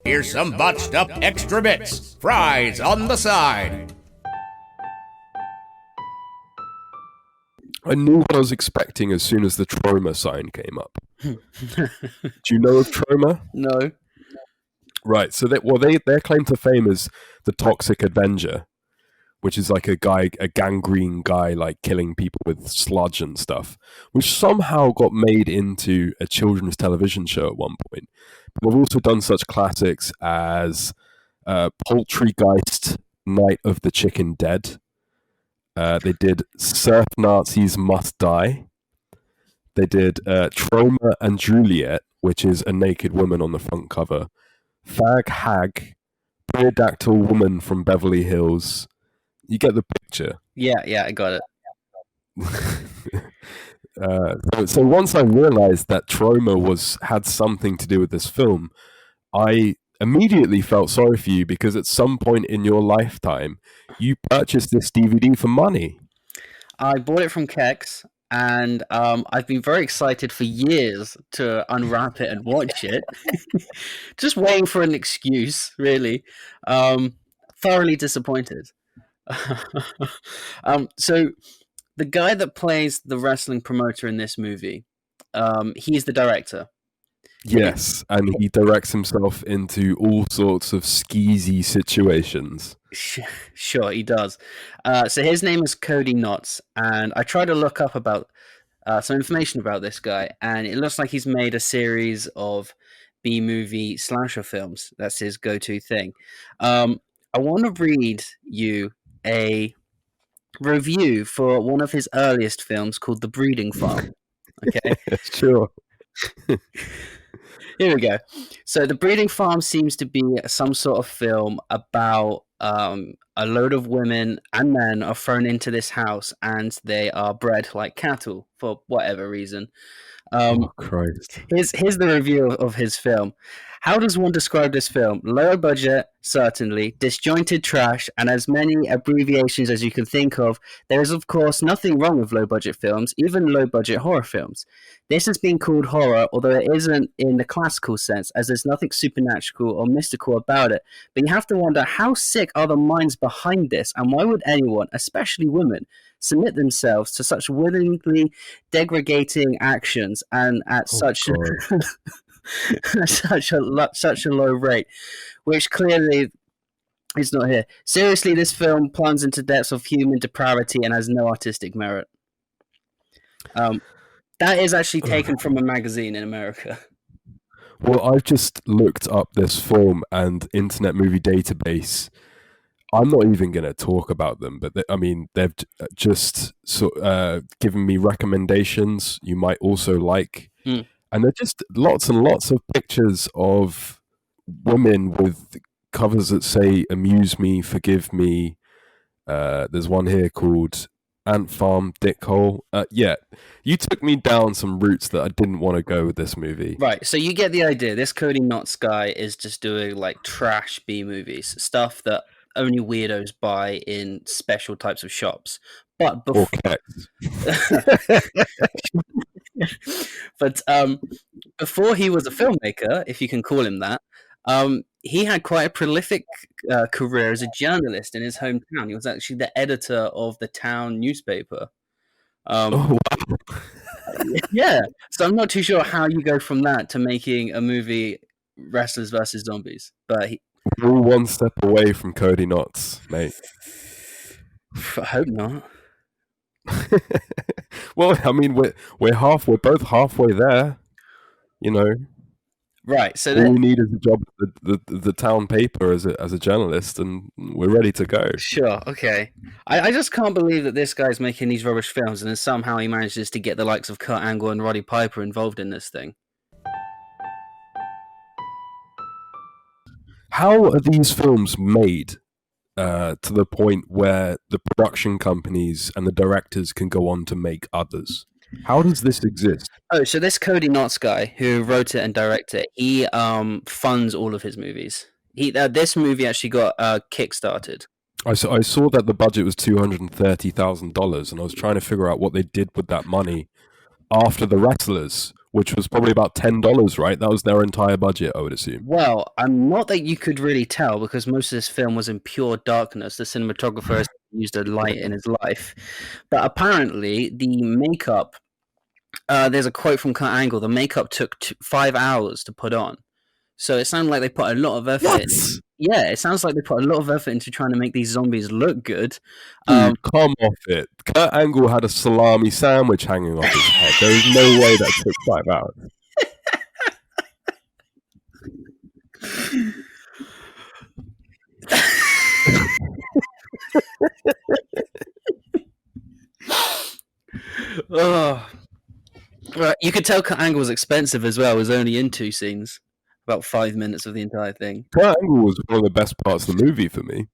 Here's some botched up extra bits. Fries on the side. I knew what I was expecting as soon as the trauma sign came up. Do you know of trauma? No. Right. So their claim to fame is the Toxic Avenger, which is like a gangrene guy, like killing people with sludge and stuff, which somehow got made into a children's television show at one point. But they've also done such classics as Poultrygeist, Night of the Chicken Dead. They did Surf Nazis Must Die. They did Trauma and Juliet, which is a naked woman on the front cover. Fag Hag, Beardactyl Woman from Beverly Hills. You get the picture. Yeah, I got it. So once I realized that trauma had something to do with this film, I immediately felt sorry for you because at some point in your lifetime, you purchased this DVD for money. I bought it from Kex, and I've been very excited for years to unwrap it and watch it. Just waiting for an excuse, really. Thoroughly disappointed. So the guy that plays the wrestling promoter in this movie, he's the director. Yes, and he directs himself into all sorts of skeezy situations. Sure, he does. So his name is Cody Knotts, and I tried to look up about some information about this guy, and it looks like he's made a series of B-movie slasher films. That's his go-to thing. I want to read you a review for one of his earliest films called The Breeding Farm. Okay? Sure. Here we go. So The Breeding Farm seems to be some sort of film about a load of women and men are thrown into this house and they are bred like cattle for whatever reason. Oh, Christ. Here's the review of his film. How does one describe this film? Lower budget, certainly, disjointed trash, and as many abbreviations as you can think of. There is, of course, nothing wrong with low-budget films, even low-budget horror films. This has been called horror, although it isn't in the classical sense, as there's nothing supernatural or mystical about it. But you have to wonder, how sick are the minds behind this, and why would anyone, especially women, submit themselves to such willingly degrading actions and at such such a low rate, which clearly is not here. Seriously, this film plunges into depths of human depravity and has no artistic merit. That is actually taken from a magazine in America. Well, I've just looked up this film and Internet Movie Database. I'm not even going to talk about them, but they've just given me recommendations you might also like. And they're just lots and lots of pictures of women with covers that say, amuse me, forgive me. There's one here called Ant Farm Dickhole. Yeah, you took me down some routes that I didn't want to go with this movie. Right, so you get the idea. This Cody Knotts guy is just doing like trash B-movies, stuff that only weirdos buy in special types of shops. But before he was a filmmaker, if you can call him that, he had quite a prolific career as a journalist in his hometown. He was actually the editor of the town newspaper. Wow. Yeah, so I'm not too sure how you go from that to making a movie, Wrestlers versus Zombies. But we're one step away from Cody Knotts, mate. I hope not. Well, I mean, we're both halfway there, you know. Right. So all we need is a job at the town paper as a journalist, and we're ready to go. Sure. Okay. I just can't believe that this guy's making these rubbish films, and then somehow he manages to get the likes of Kurt Angle and Roddy Piper involved in this thing. How are these films made to the point where the production companies and the directors can go on to make others? How does this exist? Oh, so this Cody Knotts guy who wrote it and directed it, he funds all of his movies. This movie actually got kickstarted. I saw that the budget was $230,000, and I was trying to figure out what they did with that money after The Wrestlers, which was probably about $10, right? That was their entire budget, I would assume. Well, I'm not that you could really tell because most of this film was in pure darkness. The cinematographer has used a light in his life, but apparently the makeup. There's a quote from Kurt Angle: "The makeup took 5 hours to put on." So it sounded like they put a lot of effort. Yeah, it sounds like they put a lot of effort into trying to make these zombies look good. Dude, come off it. Kurt Angle had a salami sandwich hanging off his head. There is no way that took 5 hours. Oh, right. You could tell Kurt Angle was expensive as well. It was only in 2 scenes, about 5 minutes of the entire thing. Kurt Angle was one of the best parts of the movie for me.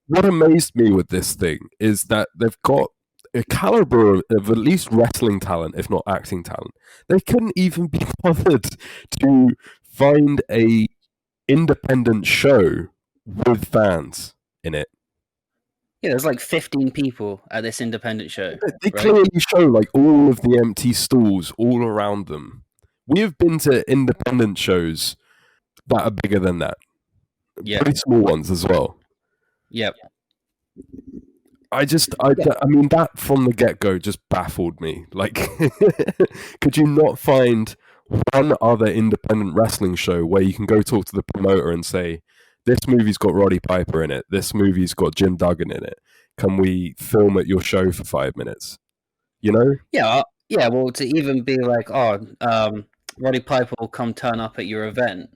What amazed me with this thing is that they've got a caliber of at least wrestling talent, if not acting talent. They couldn't even be bothered to find a independent show with fans in it. Yeah, there's like 15 people at this independent show. They clearly show like all of the empty stalls all around them. We have been to independent shows that are bigger than that. Yeah. Pretty small ones as well. Yep. I mean, that from the get-go just baffled me. Like, could you not find one other independent wrestling show where you can go talk to the promoter and say, this movie's got Roddy Piper in it, this movie's got Jim Duggan in it, can we film at your show for 5 minutes? You know? Yeah, well, to even be like, Roddy Piper will come turn up at your event,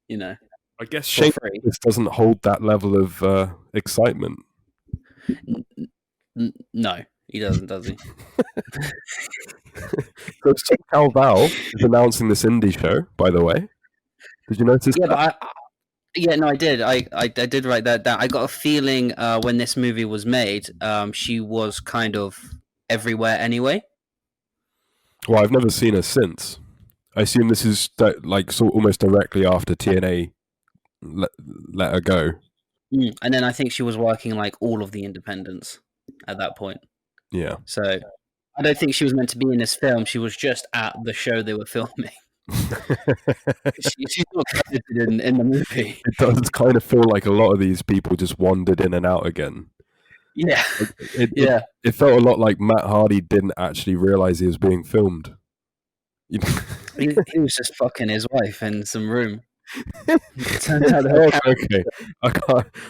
you know. I guess Shane Douglas doesn't hold that level of excitement. No, he doesn't, does he? So SoCal Val is announcing this indie show, by the way. Did you notice that? But I did. I did write that down. I got a feeling when this movie was made, she was kind of everywhere anyway. Well, I've never seen her since. I assume this is almost directly after TNA let her go. And then I think she was working like all of the independents at that point. Yeah. So I don't think she was meant to be in this film. She was just at the show they were filming. She's not credited in the movie. It does kind of feel like a lot of these people just wandered in and out again. Yeah. It felt a lot like Matt Hardy didn't actually realize he was being filmed. He was just fucking his wife in some room. Okay.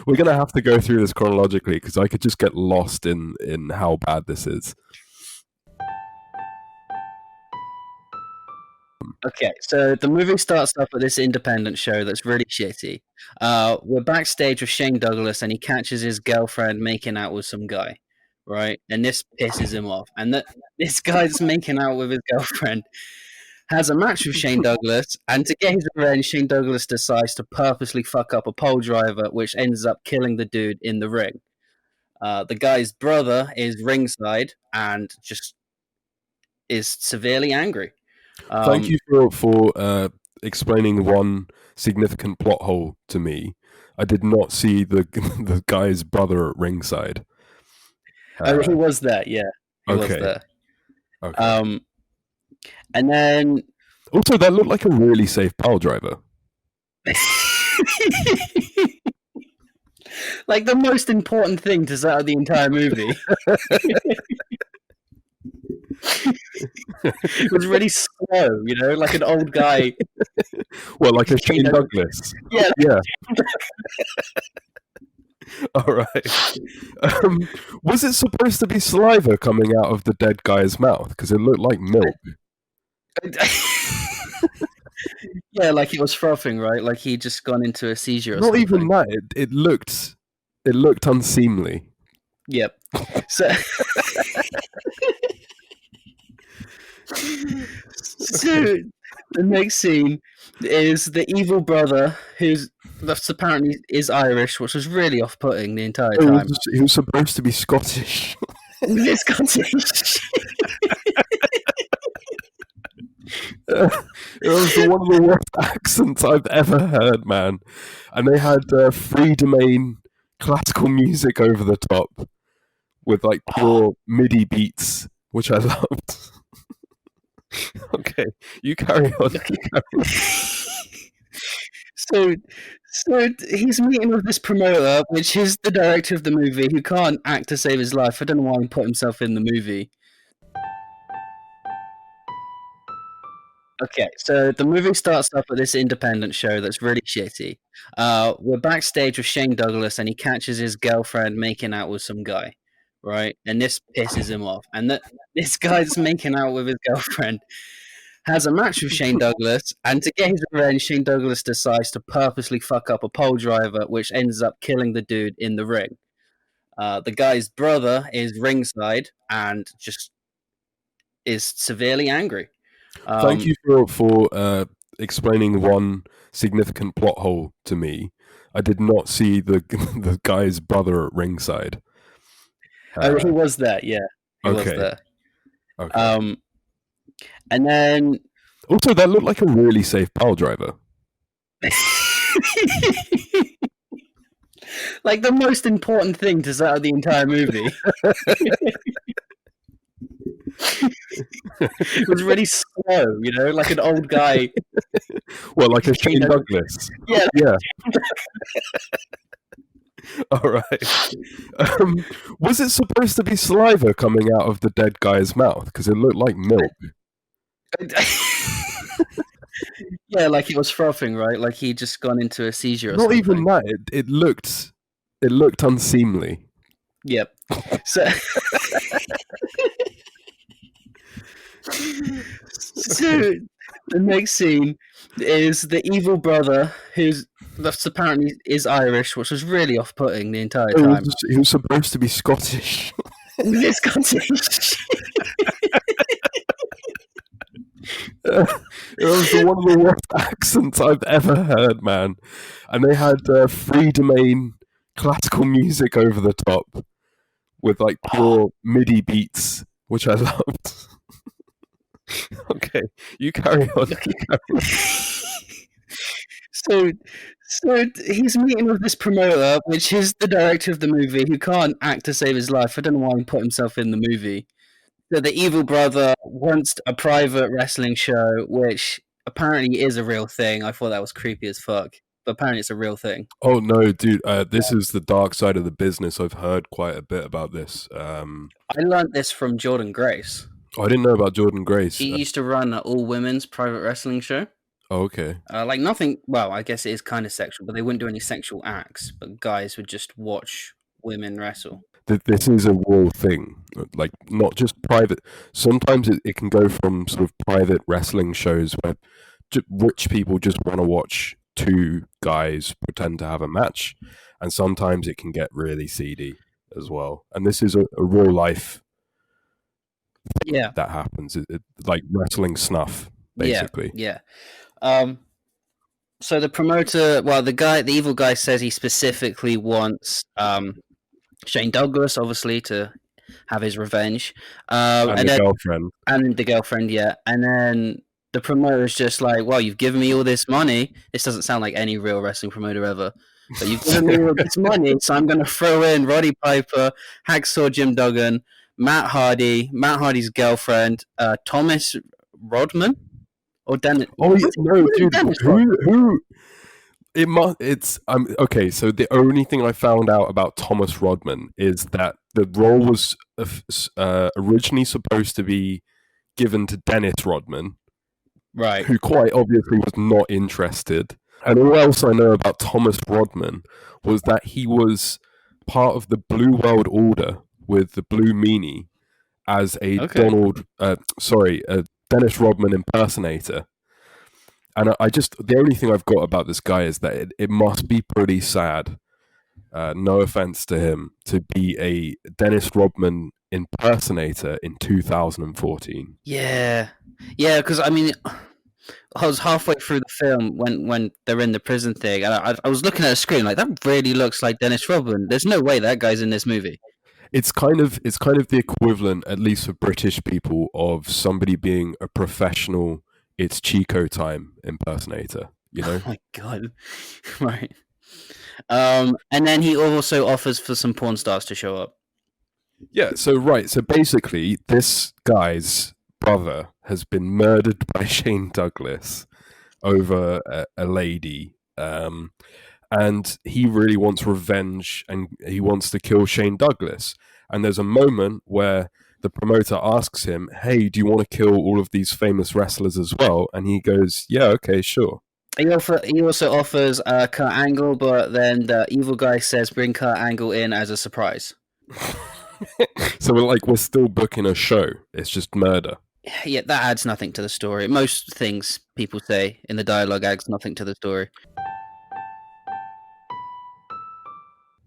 We're going to have to go through this chronologically because I could just get lost in how bad this is. Okay, so the movie starts off with this independent show that's really shitty. We're backstage with Shane Douglas, and he catches his girlfriend making out with some guy, right? And this pisses him off. And this guy's making out with his girlfriend has a match with Shane Douglas, and to get his revenge, Shane Douglas decides to purposely fuck up a pole driver, which ends up killing the dude in the ring. The guy's brother is ringside and just is severely angry. Thank you for explaining one significant plot hole to me. I did not see the guy's brother at ringside. He was there, yeah. He was there. Okay. And then also, that looked like a really safe pile driver. Like the most important thing to start the entire movie. It was really slow, you know, like an old guy. Well, like a Shane Douglas. Yeah. All right. Was it supposed to be saliva coming out of the dead guy's mouth? Because it looked like milk. Yeah, like it was frothing, right? Like he'd just gone into a seizure or Not something. even that. It looked unseemly. Yep. So the next scene is the evil brother that's apparently is Irish, which was really off-putting the entire time. He was supposed to be Scottish. He's Scottish. It was one of the worst accents I've ever heard, man. And they had free domain classical music over the top with like pure MIDI beats which I loved. Okay, you carry on. So he's meeting with this promoter, which is the director of the movie, who can't act to save his life. I don't know why he put himself in the movie. Okay, so the movie starts off with this independent show that's really shitty. We're backstage with Shane Douglas, and he catches his girlfriend making out with some guy, right? And this pisses him off. And this guy's making out with his girlfriend has a match with Shane Douglas, and to get his revenge, Shane Douglas decides to purposely fuck up a pole driver, which ends up killing the dude in the ring. The guy's brother is ringside and just is severely angry. Thank you for explaining one significant plot hole to me. I did not see the the guy's brother at ringside. He was there, yeah. He was Okay. there. Okay. And then Also, that looked like a really safe pile driver. like the most important thing to set up the entire movie. It was really slow, you know, like an old guy. Well, like a Shane Douglas. Yeah. Yeah. All right. Was it supposed to be saliva coming out of the dead guy's mouth? Because it looked like milk. Yeah, like it was frothing, right? Like he'd just gone into a seizure or Not something. even that. It looked unseemly. Yep. So, so the next scene is the evil brother, that's apparently is Irish, which was really off-putting the entire time. He was supposed to be Scottish. It's Scottish. It was one of the worst accents I've ever heard, man. And they had free domain classical music over the top with like pure MIDI beats, which I loved. Okay, you carry on. So he's meeting with this promoter, which is the director of the movie, who can't act to save his life. I don't know why he put himself in the movie. So the evil brother wants a private wrestling show, which apparently is a real thing. I thought that was creepy as fuck, but apparently it's a real thing. Oh no, dude! This is the dark side of the business. I've heard quite a bit about this. I learned this from Jordan Grace. I didn't know about Jordan Grace. He used to run an all-women's private wrestling show. Oh, okay. Like nothing. Well, I guess it is kind of sexual, but they wouldn't do any sexual acts. But guys would just watch women wrestle. This is a real thing, like not just private. Sometimes it can go from sort of private wrestling shows where rich people just want to watch two guys pretend to have a match, and sometimes it can get really seedy as well. And this is a real life thing that happens. It like wrestling snuff, basically. Yeah. So the promoter, the evil guy says he specifically wants Shane Douglas, obviously, to have his revenge. And the girlfriend. And the girlfriend, yeah. And then the promoter is just like, well, you've given me all this money. This doesn't sound like any real wrestling promoter ever. But you've given me all this money, so I'm going to throw in Roddy Piper, Hacksaw Jim Duggan, Matt Hardy's girlfriend, Thomas Rodman, or Dennis. Oh no, dude! Who? It's okay. So the only thing I found out about Thomas Rodman is that the role was originally supposed to be given to Dennis Rodman, right? Who quite obviously was not interested. And all else I know about Thomas Rodman was that he was part of the Blue World Order with the Blue Meanie as a Dennis Rodman impersonator. And the only thing I've got about this guy is that it must be pretty sad, no offense to him, to be a Dennis Rodman impersonator in 2014. Yeah, because I mean, I was halfway through the film when they're in the prison thing, and I was looking at a screen like, that really looks like Dennis Rodman. There's no way that guy's in this movie. It's kind of the equivalent, at least for British people, of somebody being a professional It's Chico Time impersonator, you know? Oh my god. Right. And then he also offers for some porn stars to show up. Yeah, so basically, this guy's brother has been murdered by Shane Douglas over a lady, and he really wants revenge, and he wants to kill Shane Douglas. And there's a moment where the promoter asks him, "Hey, do you want to kill all of these famous wrestlers as well?" And he goes, "Yeah, okay, sure." He also offers Kurt Angle, but then the evil guy says bring Kurt Angle in as a surprise. So we're still booking a show. It's just murder. Yeah, that adds nothing to the story. Most things people say in the dialogue adds nothing to the story.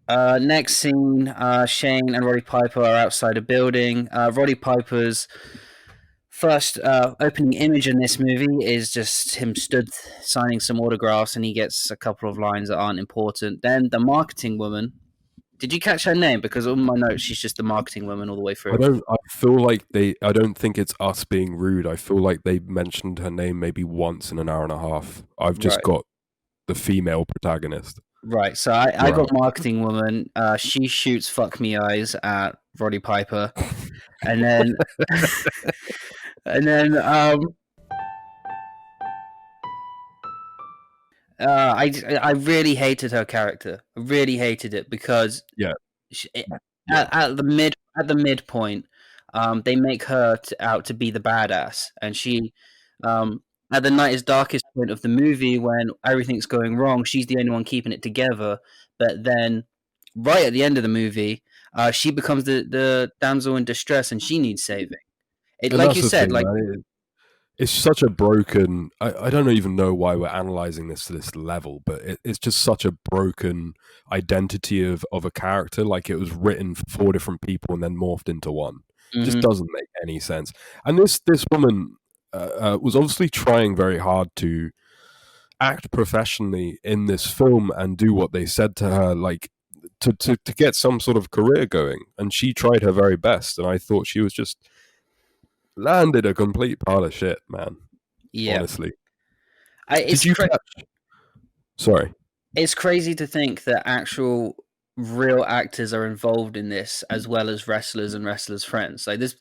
Next scene, Shane and Roddy Piper are outside a building. Roddy Piper's first opening image in this movie is just him stood signing some autographs, and he gets a couple of lines that aren't important. Then the marketing woman. Did you catch her name? Because on my notes, she's just the marketing woman all the way through. I feel like I don't think it's us being rude. I feel like they mentioned her name maybe once in an hour and a half. I've just got the female protagonist. Right. So I got marketing woman. She shoots fuck me eyes at Roddy Piper, and then and then I really hated her character. I really hated it because Yeah. she, at the midpoint, they make her out to be the badass, and she at the night's darkest point of the movie when everything's going wrong, she's the only one keeping it together. But then, right at the end of the movie, she becomes the damsel in distress, and she needs saving. Like you said, like it's such a broken. I don't even know why we're analyzing this to this level, but it's just such a broken identity of a character. Like it was written for 4 different people and then morphed into one. It just doesn't make any sense. And this woman was obviously trying very hard to act professionally in this film and do what they said to her, like to get some sort of career going. And she tried her very best, and I thought she was just landed a complete pile of shit, man. Yeah. Honestly. Did you catch? Sorry. It's crazy to think that actual real actors are involved in this as well as wrestlers and wrestlers' friends. Like there's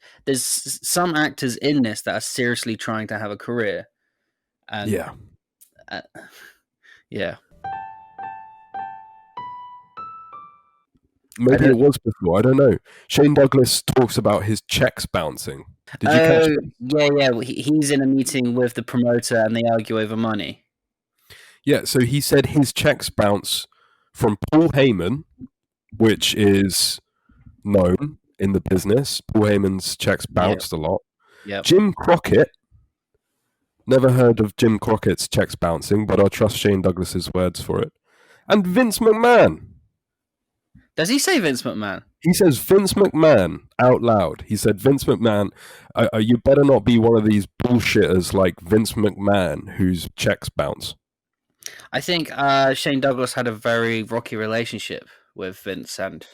some actors in this that are seriously trying to have a career. And yeah. Yeah. Maybe it was before. I don't know. Shane Douglas talks about his checks bouncing. Did you catch that? Yeah. He's in a meeting with the promoter and they argue over money. Yeah, so he said his checks bounce from Paul Heyman, which is known in the business. Paul Heyman's checks bounced a lot. Yep. Jim Crockett. Never heard of Jim Crockett's checks bouncing, but I'll trust Shane Douglas's words for it. And Vince McMahon. Does he say Vince McMahon? He says Vince McMahon out loud. He said, Vince McMahon, you better not be one of these bullshitters like Vince McMahon whose checks bounce. I think Shane Douglas had a very rocky relationship with Vince and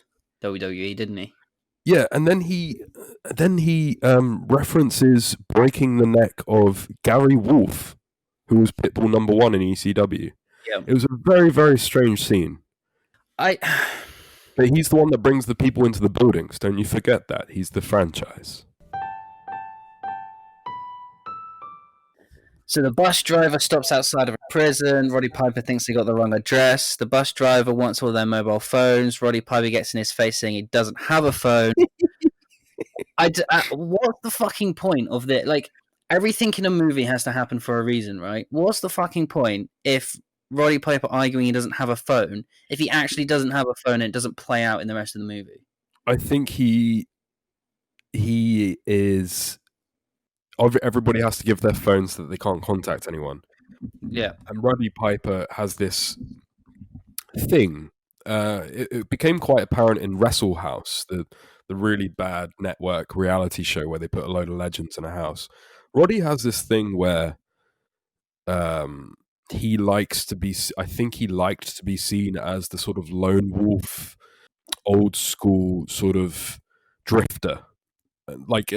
WWE, didn't he? Yeah, and then he references breaking the neck of Gary Wolfe, who was Pitbull #1 in ECW. Yeah. It was a very, very strange scene. But he's the one that brings the people into the buildings. Don't you forget that. He's the franchise. So the bus driver stops outside of a prison. Roddy Piper thinks he got the wrong address. The bus driver wants all their mobile phones. Roddy Piper gets in his face saying he doesn't have a phone. What's the fucking point of this? Like, everything in a movie has to happen for a reason, right? What's the fucking point if Roddy Piper arguing he doesn't have a phone, if he actually doesn't have a phone and it doesn't play out in the rest of the movie? I think he is... Everybody has to give their phones so that they can't contact anyone. Yeah. And Roddy Piper has this thing. It became quite apparent in Wrestle House, the really bad network reality show where they put a load of legends in a house. Roddy has this thing where he likes to be... I think he liked to be seen as the sort of lone wolf, old school sort of drifter. Like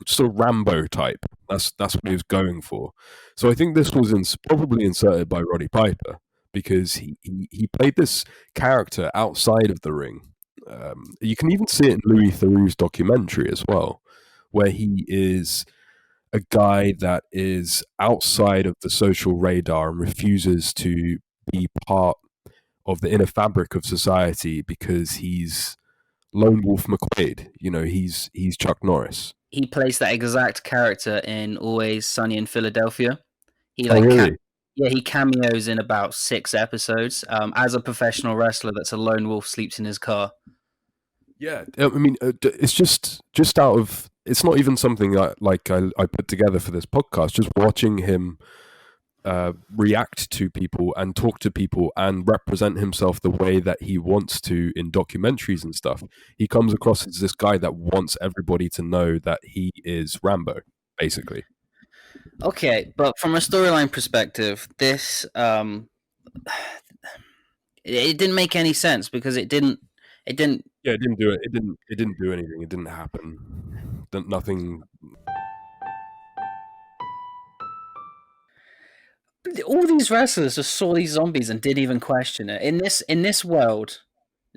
sort of Rambo type. That's what he was going for. So I think this was probably inserted by Roddy Piper because he played this character outside of the ring, You can even see it in Louis Theroux's documentary as well, where he is a guy that is outside of the social radar and refuses to be part of the inner fabric of society because he's Lone Wolf McQuaid. You know, he's Chuck Norris. He plays that exact character in Always Sunny in Philadelphia. He Oh, really? yeah, he cameos in about 6 episodes as a professional wrestler that's a lone wolf, sleeps in his car. Yeah, I mean, it's just out of. It's not even something I put together for this podcast. Just watching him react to people and talk to people and represent himself the way that he wants to in documentaries and stuff. He comes across as this guy that wants everybody to know that he is Rambo, basically. Okay, but from a storyline perspective, this it didn't make any sense because it didn't. Yeah, it didn't do it. It didn't do anything. It didn't happen. Nothing. All these wrestlers just saw these zombies and didn't even question it. In this world,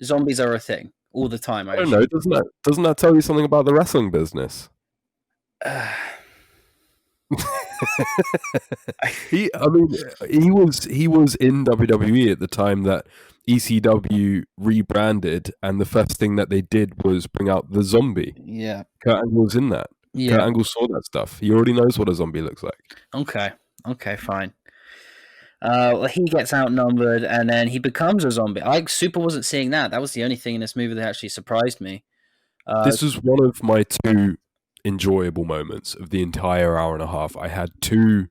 zombies are a thing all the time. I don't know. Doesn't that tell you something about the wrestling business? he was in WWE at the time that ECW rebranded, and the first thing that they did was bring out the zombie. Yeah, Kurt Angle was in that. yeah. Kurt Angle saw that stuff. He already knows what a zombie looks like. Okay, fine. Well, he gets outnumbered, and then he becomes a zombie. I super wasn't seeing that. That was the only thing in this movie that actually surprised me. This was one of my 2 enjoyable moments of the entire hour and a half. I had 2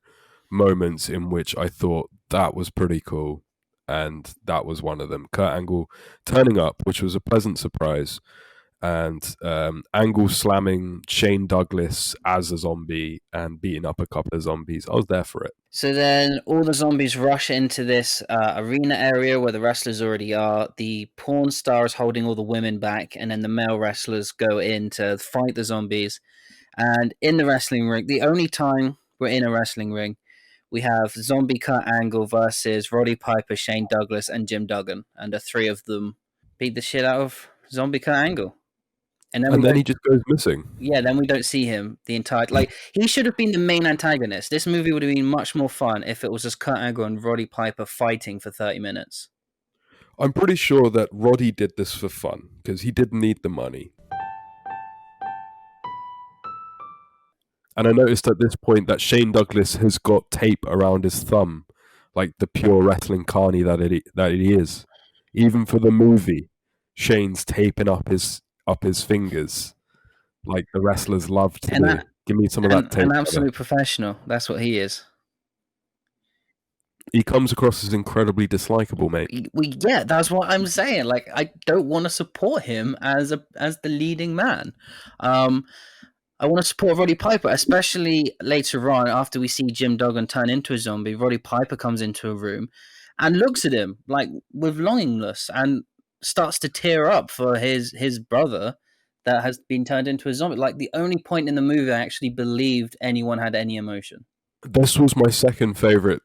moments in which I thought that was pretty cool, and that was one of them. Kurt Angle turning up, which was a pleasant surprise, and Angle slamming Shane Douglas as a zombie and beating up a couple of zombies. I was there for it. So then all the zombies rush into this arena area where the wrestlers already are. The porn star is holding all the women back, and then the male wrestlers go in to fight the zombies. And in the wrestling ring, the only time we're in a wrestling ring, we have Zombie Kurt Angle versus Roddy Piper, Shane Douglas, and Jim Duggan. And the 3 of them beat the shit out of Zombie Kurt Angle. And then he just goes missing. Yeah, then we don't see him the entire. Like, he should have been the main antagonist. This movie would have been much more fun if it was just Kurt Angle and Roddy Piper fighting for 30 minutes. I'm pretty sure that Roddy did this for fun because he didn't need the money. And I noticed at this point that Shane Douglas has got tape around his thumb, like the pure wrestling carny that he is. Even for the movie, Shane's taping up his fingers, like the wrestlers love to do. Give me some of that tape. An absolute professional. That's what he is. He comes across as incredibly dislikable, mate. Yeah, that's what I'm saying. Like, I don't want to support him as the leading man. I want to support Roddy Piper, especially later on after we see Jim Duggan turn into a zombie. Roddy Piper comes into a room and looks at him like with longingness and starts to tear up for his brother that has been turned into a zombie. Like, the only point in the movie I actually believed anyone had any emotion. This was my second favorite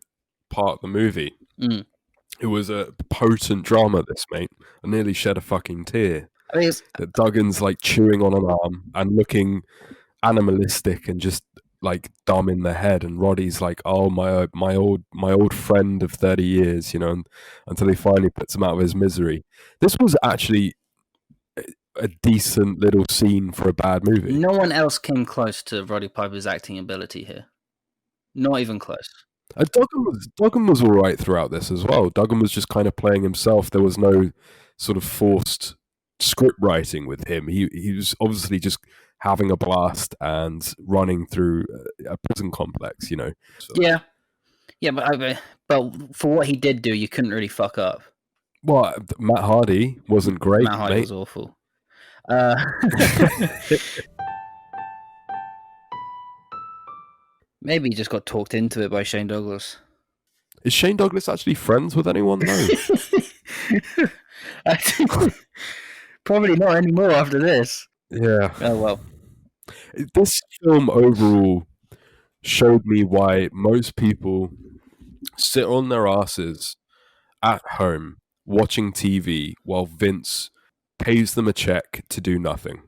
part of the movie. Mm. It was a potent drama, this, mate. I nearly shed a fucking tear. I mean, that Duggan's like chewing on an arm and looking animalistic and just like dumb in the head, and Roddy's like, oh, my old friend of 30 years, you know, until he finally puts him out of his misery. This was actually a decent little scene for a bad movie. No one else came close to Roddy Piper's acting ability here. Not even close. Duggan was all right throughout this as well. Duggan was just kind of playing himself. There was no sort of forced script writing with him. He was obviously just having a blast and running through a prison complex, you know. So. Yeah, but for what he did do, you couldn't really fuck up. Well, Matt Hardy wasn't great. Matt Hardy mate. was awful. Maybe he just got talked into it by Shane Douglas. Is Shane Douglas actually friends with anyone? No. I think probably not anymore after this. Yeah. Oh well. This film overall showed me why most people sit on their asses at home watching TV while Vince pays them a check to do nothing.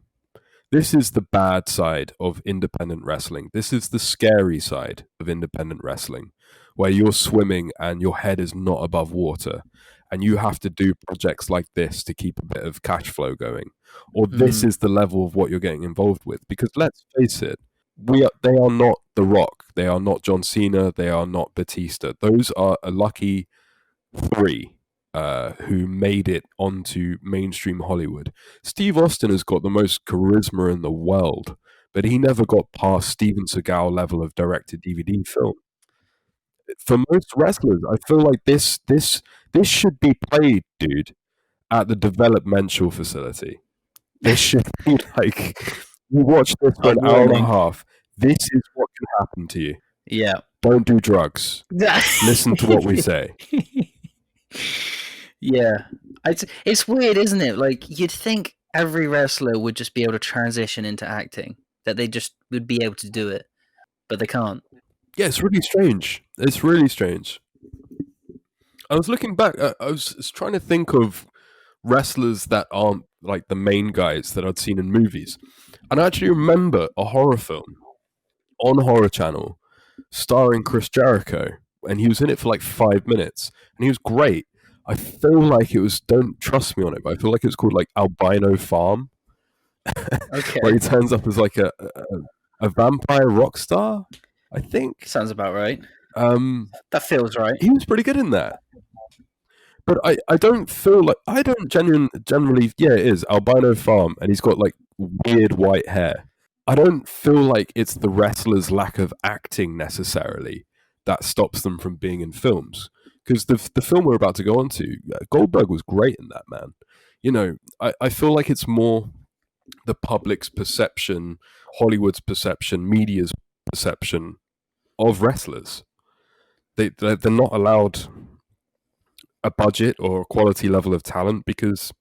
This is the bad side of independent wrestling. This is the scary side of independent wrestling, where you're swimming and your head is not above water, and you have to do projects like this to keep a bit of cash flow going. Or this is the level of what you're getting involved with. Because let's face it, they are not The Rock, they are not John Cena, they are not Batista. Those are a lucky three who made it onto mainstream Hollywood. Steve Austin has got the most charisma in the world, but he never got past Steven Seagal level of direct-to-DVD film. For most wrestlers, I feel like this should be played, dude, at the developmental facility. This should be like, you watch this for an hour and a half. This is what can happen to you. Yeah. Don't do drugs. Listen to what we say. Yeah. It's weird, isn't it? Like, you'd think every wrestler would just be able to transition into acting, that they just would be able to do it, but they can't. Yeah, it's really strange. It's really strange. I was looking back, I was trying to think of wrestlers that aren't like the main guys that I'd seen in movies. And I actually remember a horror film on Horror Channel starring Chris Jericho, and he was in it for like 5 minutes, and he was great. I feel like it was, don't trust me on it, but I feel like it was called like Albino Farm. Okay. Where he turns up as like a vampire rock star, I think. Sounds about right. That feels right. He was pretty good in that. But I don't feel like, I don't generally, yeah, it is Albino Farm, and he's got like weird white hair. I don't feel like it's the wrestler's lack of acting necessarily that stops them from being in films. Because the film we're about to go on to, Goldberg was great in that, man. You know, I feel like it's more the public's perception, Hollywood's perception, media's perception of wrestlers. They're not allowed a budget or a quality level of talent because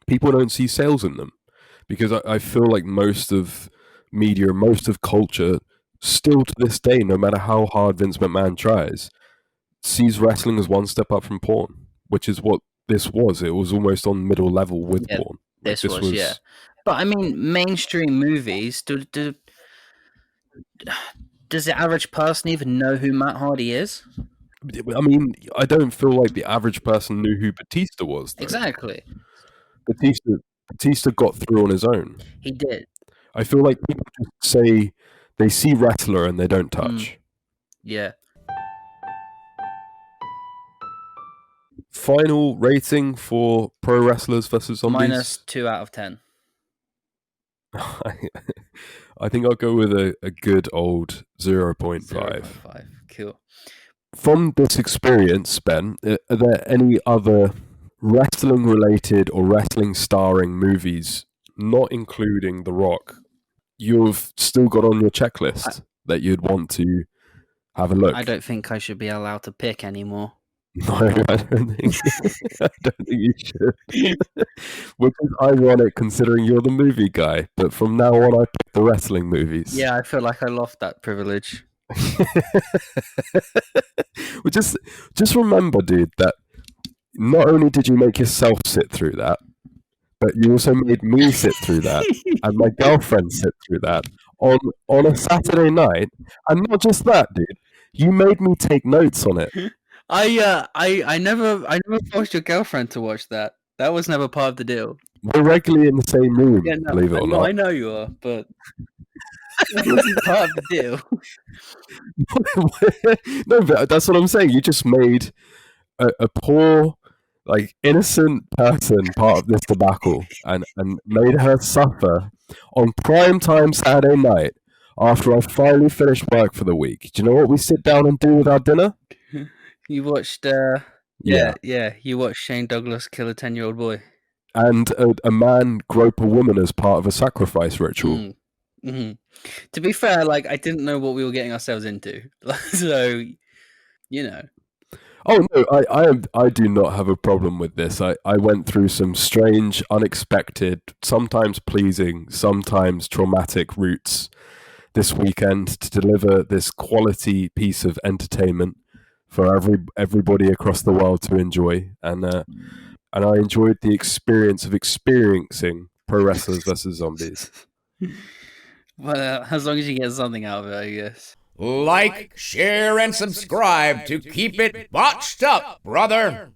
people don't see sales in them. Because I feel like most of media, most of culture, still to this day, no matter how hard Vince McMahon tries, sees wrestling as one step up from porn, which is what this was. It was almost on middle level with porn. This was, yeah. But I mean, mainstream movies, does the average person even know who Matt Hardy is? I mean, I don't feel like the average person knew who Batista was, though. Exactly. Batista got through on his own. He did. I feel like people just say they see wrestler and they don't touch. Yeah. Final rating for pro wrestlers versus zombies? -2 out of 10. I think I'll go with a good old 0.5. 0.5. Cool. From this experience, Ben, are there any other wrestling related or wrestling starring movies, not including The Rock, you've still got on your checklist that you'd want to have a look? I don't think I should be allowed to pick anymore. No, I don't think you should. Which is ironic considering you're the movie guy, but from now on I pick the wrestling movies. Yeah, I feel like I lost that privilege. Well, just remember, dude, that not only did you make yourself sit through that, but you also made me sit through that, and my girlfriend sit through that on a Saturday night. And not just that, dude, you made me take notes on it. I never forced your girlfriend to watch that. That was never part of the deal. We're regularly in the same room, believe it or not. I know you are, but it wasn't part of the deal. No, but that's what I'm saying. You just made a poor, like, innocent person part of this debacle and made her suffer on prime time Saturday night after I finally finished work for the week. Do you know what we sit down and do with our dinner? You watched, you watched Shane Douglas kill a 10-year-old boy. And a man grope a woman as part of a sacrifice ritual. Mm-hmm. To be fair, like, I didn't know what we were getting ourselves into. So, you know. Oh, no, I do not have a problem with this. I went through some strange, unexpected, sometimes pleasing, sometimes traumatic routes this weekend to deliver this quality piece of entertainment for everybody across the world to enjoy. And and I enjoyed the experience of experiencing pro wrestlers versus zombies. Well, as long as you get something out of it, I guess. Like, share, and subscribe to keep it botched up, brother.